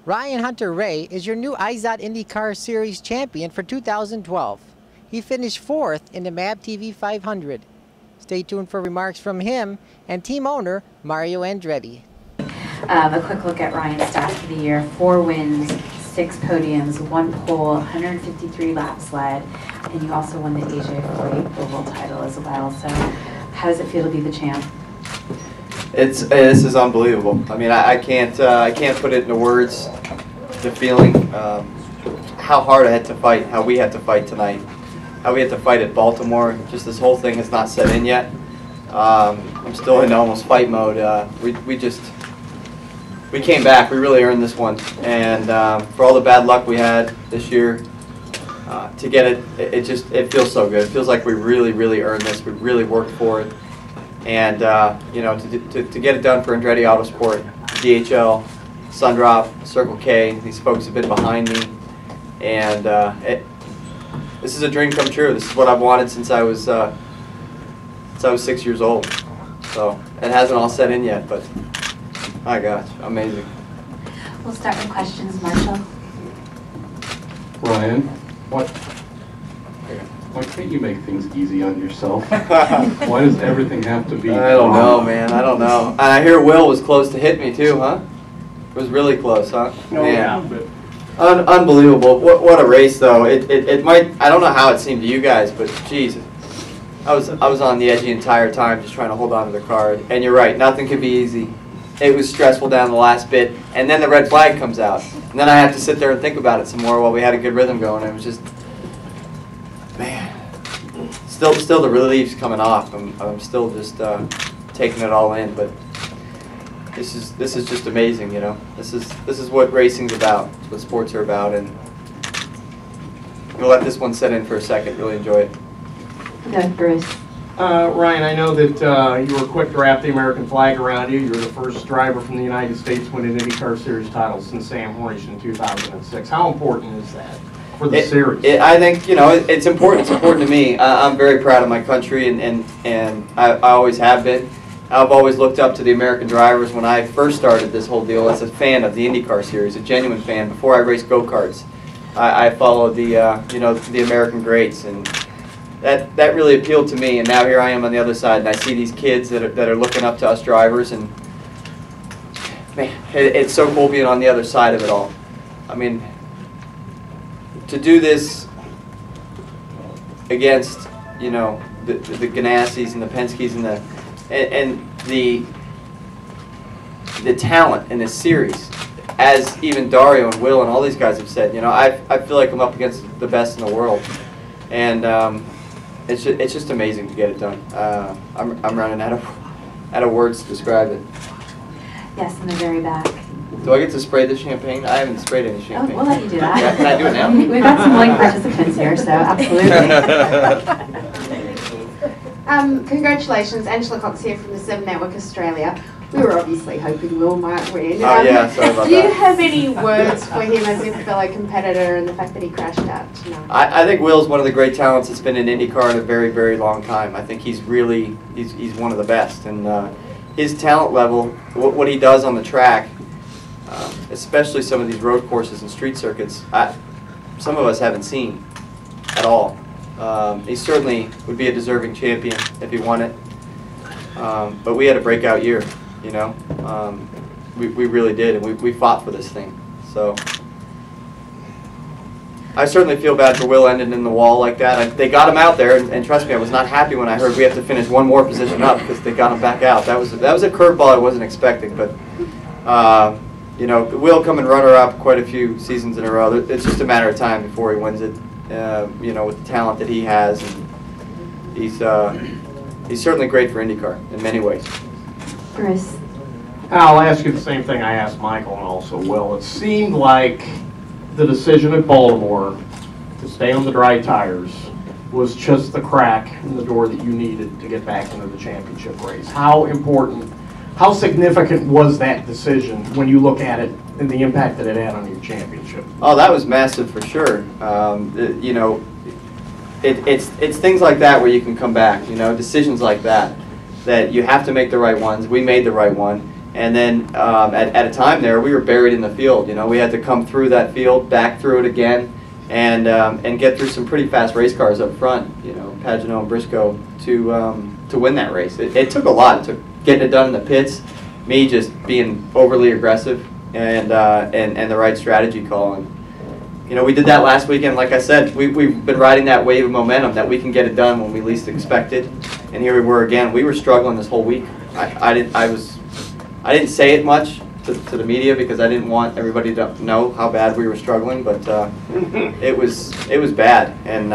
Ryan Hunter-Reay is your new IZOD IndyCar Series champion for 2012. He finished 4th in the MAV-TV 500. Stay tuned for remarks from him and team owner Mario Andretti. A quick look at Ryan's stats for the year: 4 wins, 6 podiums, 1 pole, 153 laps led, and you also won the AJ Foyt Oval title as well. So how does it feel to be the champ? This is unbelievable. I mean, I can't put it into words. The feeling, how hard I had to fight, how we had to fight tonight, how we had to fight at Baltimore. Just this whole thing has not set in yet. I'm still in almost fight mode. We came back. We really earned this one, and for all the bad luck we had this year, to get it, it feels so good. It feels like we really earned this. We really worked for it. And you know, to get it done for Andretti Autosport, DHL, Sundrop, Circle K, these folks have been behind me, and this is a dream come true. This is what I've wanted since I was 6 years old. So it hasn't all set in yet, but my gosh, amazing. We'll start with questions, Marshall. Ryan, why can't you make things easy on yourself? Why does everything have to be? I don't know, man. I don't know. And I hear Will was close to hit me too, huh? It was really close, huh? No, yeah. but Unbelievable. What a race, though. It might. I don't know how it seemed to you guys, but geez, I was on the edge the entire time, just trying to hold on to the car. And you're right. Nothing could be easy. It was stressful down the last bit, and then the red flag comes out, and then I have to sit there and think about it some more while we had a good rhythm going. It was just, man. Still the relief's coming off. I'm still just taking it all in, but this is just amazing, you know. This is what racing's about. It's what sports are about, and we'll let this one set in for a second. Really enjoy it. Go, Bruce. Ryan, I know that you were quick to wrap the American flag around you. You were the first driver from the United States to win an IndyCar Series title since Sam Hornish in 2006. How important is that for the series? I think, you know, it's important. It's important to me. I'm very proud of my country, and I always have been. I've always looked up to the American drivers. When I first started this whole deal as a fan of the IndyCar Series, a genuine fan, before I raced go-karts, I followed the you know, the American greats, and that really appealed to me. And now here I am on the other side, and I see these kids that are looking up to us drivers, and man, it's so cool being on the other side of it all. I mean, to do this against, you know, the Ganassis and the Penske's and the talent in this series, as even Dario and Will and all these guys have said, you know, I feel like I'm up against the best in the world, and it's just amazing to get it done. I'm running out of words to describe it. Yes, in the very back. Do I get to spray the champagne? I haven't sprayed any champagne. Oh, we'll let you do that. Can I do it now? We've got some willing participants here, so absolutely. Congratulations, Angela Cox here from the 7 Network Australia. We were obviously hoping Will might win. Oh yeah, sorry about that. Do you have any words for him as a fellow competitor and the fact that he crashed out tonight? I think Will's one of the great talents that's been in IndyCar in a very long time. I think he's one of the best, and his talent level, what he does on the track, especially some of these road courses and street circuits, some of us haven't seen at all. He certainly would be a deserving champion if he won it, but we had a breakout year, you know. We really did, and we fought for this thing. So I certainly feel bad for Will ending in the wall like that. They got him out there, and trust me, I was not happy when I heard we have to finish one more position up because they got him back out. That was a curveball I wasn't expecting, but you know, Will coming runner-up quite a few seasons in a row. It's just a matter of time before he wins it. You know, with the talent that he has, and he's certainly great for IndyCar in many ways. Bruce. I'll ask you the same thing I asked Michael and also Will. It seemed like the decision at Baltimore to stay on the dry tires was just the crack in the door that you needed to get back into the championship race. How important, how significant was that decision when you look at it and the impact that it had on your championship? Oh, that was massive for sure. You know, it's things like that where you can come back. You know, decisions like that you have to make the right ones. We made the right one, And then at a time there, we were buried in the field. You know, we had to come through that field, back through it again, and get through some pretty fast race cars up front. You know, Pagenaud and Briscoe to win that race. It took a lot. It took getting it done in the pits, me just being overly aggressive, and the right strategy call. And you know, we did that last weekend. Like I said, we've been riding that wave of momentum that we can get it done when we least expected. And here we were again. We were struggling this whole week. I didn't say it much to the media because I didn't want everybody to know how bad we were struggling, but it was bad. And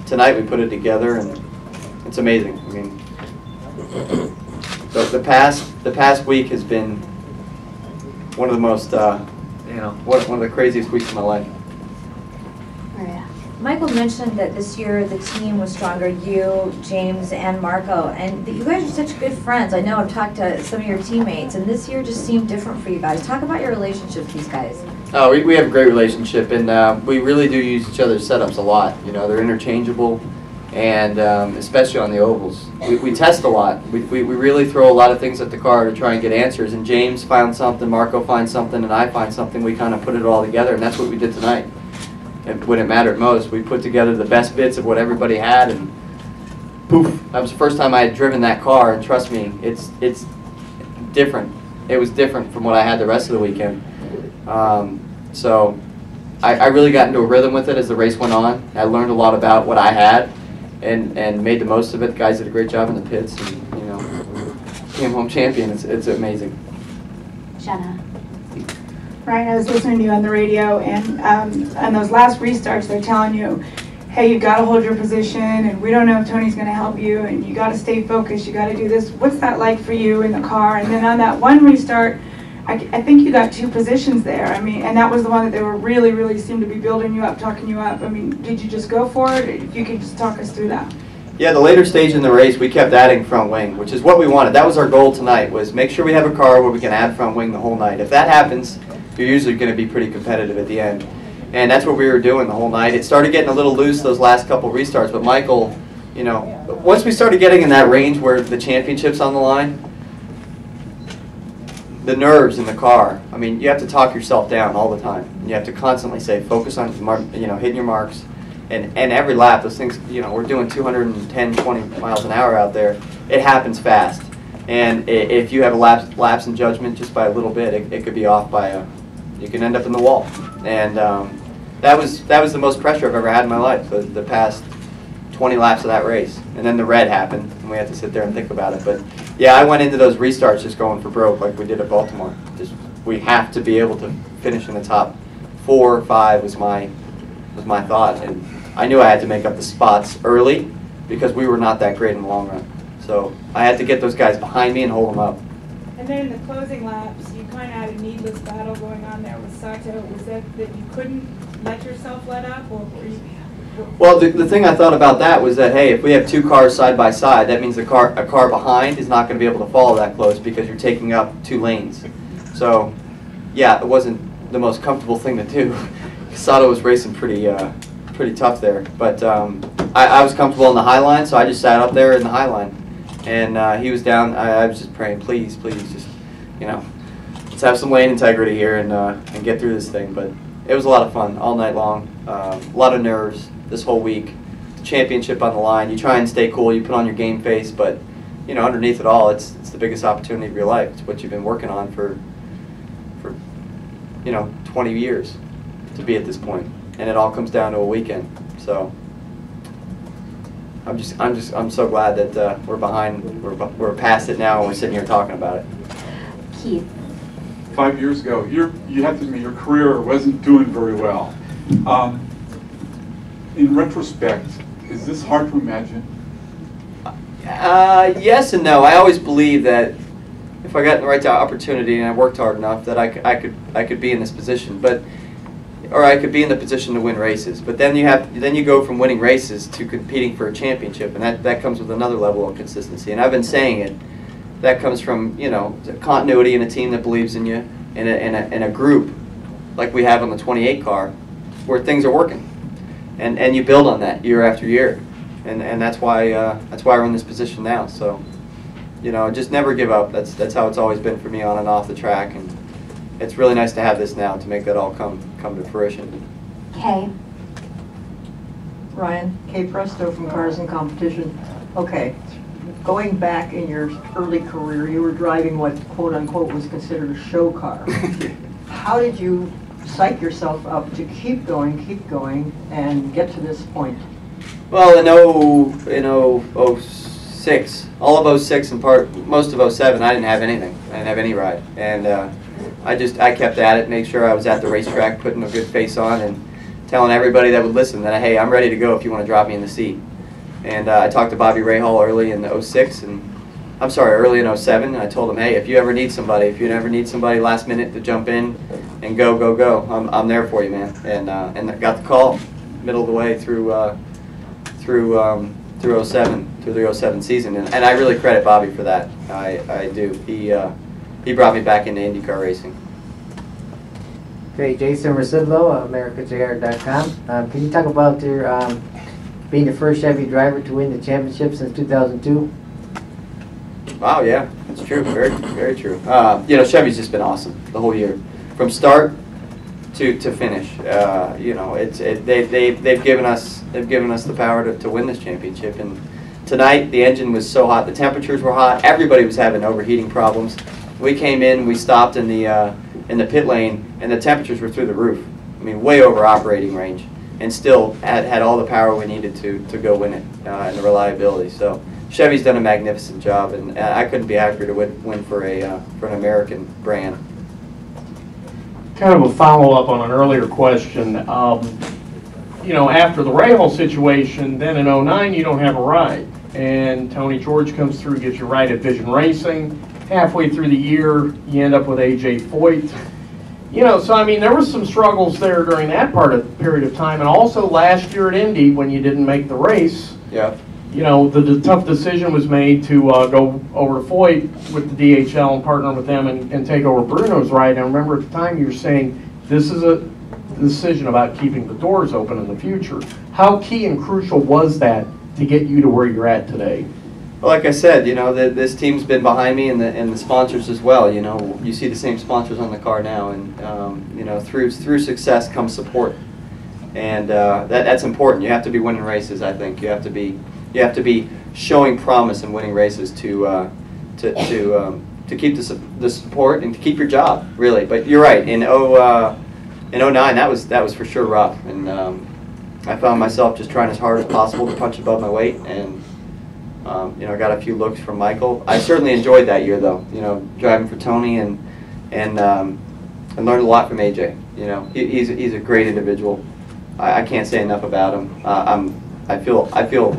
tonight we put it together, and it's amazing. I mean, the past week has been one of the most one of the craziest weeks of my life. Michael mentioned that this year the team was stronger, you, James, and Marco, and that you guys are such good friends. I know I've talked to some of your teammates, and this year just seemed different for you guys. Talk about your relationship with these guys. Oh, we have a great relationship, and we really do use each other's setups a lot. You know, they're interchangeable, and especially on the ovals. We test a lot. We really throw a lot of things at the car to try and get answers, and James finds something, Marco finds something, and I find something. We kind of put it all together, and that's what we did tonight. And when it mattered most, we put together the best bits of what everybody had, and poof, that was the first time I had driven that car, and trust me, it's different. It was different from what I had the rest of the weekend. So I really got into a rhythm with it as the race went on. I learned a lot about what I had and made the most of it. The guys did a great job in the pits, and you know, came home champion. It's amazing. Jenna. Ryan, I was listening to you on the radio, and on those last restarts, they're telling you, hey, you got to hold your position, and we don't know if Tony's going to help you, and you got to stay focused, you got to do this. What's that like for you in the car? And then on that one restart, I think you got 2 positions there. I mean, and that was the one that they were really seemed to be building you up, talking you up. I mean, did you just go for it? If you could just talk us through that. Yeah, the later stage in the race, we kept adding front wing, which is what we wanted. That was our goal tonight, was make sure we have a car where we can add front wing the whole night. If that happens, you're usually going to be pretty competitive at the end. And that's what we were doing the whole night. It started getting a little loose those last couple restarts, but Michael, you know, once we started getting in that range where the championship's on the line, the nerves in the car, I mean, you have to talk yourself down all the time. You have to constantly say, focus on, you know, hitting your marks. And every lap, those things, you know, we're doing 210, 20 miles an hour out there. It happens fast. And if you have a lapse in judgment just by a little bit, it could be off by you can end up in the wall. And that was the most pressure I've ever had in my life, the past 20 laps of that race. And then the red happened, and we had to sit there and think about it. But yeah, I went into those restarts just going for broke like we did at Baltimore. Just we have to be able to finish in the top 4 or 5 was my thought. And I knew I had to make up the spots early because we were not that great in the long run. So I had to get those guys behind me and hold them up. And then in the closing laps, you kind of had a needless battle going on there with Sato. Was that you couldn't let yourself let up, or were you? Well, the thing I thought about that was that, hey, if we have 2 cars side by side, that means a car behind is not going to be able to follow that close because you're taking up 2 lanes. So, yeah, it wasn't the most comfortable thing to do. Sato was racing pretty tough there, but I was comfortable in the high line, so I just sat up there in the high line. And he was down. I was just praying, please, just, you know, let's have some lane integrity here and get through this thing. But it was a lot of fun all night long. A lot of nerves this whole week. The championship on the line. You try and stay cool. You put on your game face, but you know, underneath it all, it's the biggest opportunity of your life. It's what you've been working on for you know 20 years to be at this point, and it all comes down to a weekend. So. I'm so glad that we're behind, we're past it now, and we're sitting here talking about it. Keith. 5 years ago, you have to admit your career wasn't doing very well. In retrospect, is this hard to imagine? Yes and no. I always believe that if I got the right opportunity and I worked hard enough, that I could be in this position, or I could be in the position to win races. But then you go from winning races to competing for a championship, and that comes with another level of consistency. And I've been saying it. That comes from, you know, continuity in a team that believes in you, in a group like we have on the 28 car, where things are working, and you build on that year after year, and that's why we're in this position now. So you know, just never give up. That's how it's always been for me on and off the track, and it's really nice to have this now to make that all come to fruition. Kay. Ryan, Kay Presto from Cars and Competition. Okay, going back in your early career, you were driving what quote unquote was considered a show car. How did you psych yourself up to keep going, and get to this point? Well, in 06, all of 06 and most of 07, I didn't have anything. I didn't have any ride, and I kept at it, made sure I was at the racetrack, putting a good face on, and telling everybody that would listen that, hey, I'm ready to go if you want to drop me in the seat. And I talked to Bobby Rahal early in 06, early in 07, and I told him, hey, if you ever need somebody last minute to jump in and go, I'm there for you, man. And I got the call middle of the way through the 07 season, and I really credit Bobby for that. I do. He brought me back into IndyCar racing. Great, Jason Rasidlo, AmericaJR.com. Can you talk about your being the first Chevy driver to win the championship since 2002? Wow, yeah, that's true. Very, very true. You know, Chevy's just been awesome the whole year, from start to finish. You know, they've given us the power to win this championship. And tonight the engine was so hot, the temperatures were hot, everybody was having overheating problems. We came in, we stopped in the pit lane, and the temperatures were through the roof. I mean, way over operating range, and still had all the power we needed to go win it, and the reliability. So Chevy's done a magnificent job, and I couldn't be happier to win for an American brand. Kind of a follow-up on an earlier question. You know, after the Rahal situation, then in 09 you don't have a ride, and Tony George comes through, gets you a ride at Vision Racing. Halfway through the year, you end up with AJ Foyt. You know, so I mean, there was some struggles there during that period of time, and also last year at Indy when you didn't make the race. Yeah. You know, the tough decision was made to go over to Foyt with the DHL and partner with them and take over Bruno's ride. And I remember at the time you were saying this is a decision about keeping the doors open in the future. How key and crucial was that to get you to where you're at today? Well, like I said, you know, this team's been behind me, and the sponsors as well. You know, you see the same sponsors on the car now, and you know, through success comes support, and that's important. You have to be winning races. I think you have to be showing promise and winning races to keep the support and to keep your job, really. But you're right. In 09, that was for sure rough, and I found myself just trying as hard as possible to punch above my weight, and you know, I got a few looks from Michael. I certainly enjoyed that year, though. You know, driving for Tony and learned a lot from AJ. You know, he's a great individual. I can't say enough about him. I feel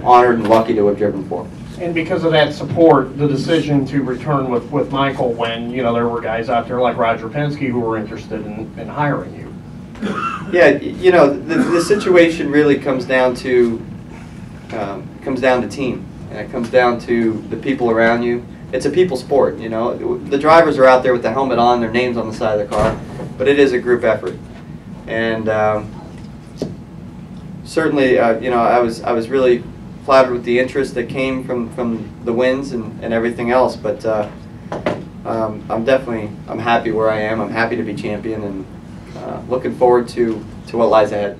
honored and lucky to have driven for him. And because of that support, the decision to return with Michael when, you know, there were guys out there like Roger Penske who were interested in hiring you. Yeah, you know, the situation really comes down to team. And it comes down to the people around you. It's a people sport, you know. The drivers are out there with the helmet on, their names on the side of the car, but it is a group effort. And certainly, you know, I was really flattered with the interest that came from the wins and everything else. But I'm happy where I am. I'm happy to be champion, and looking forward to what lies ahead.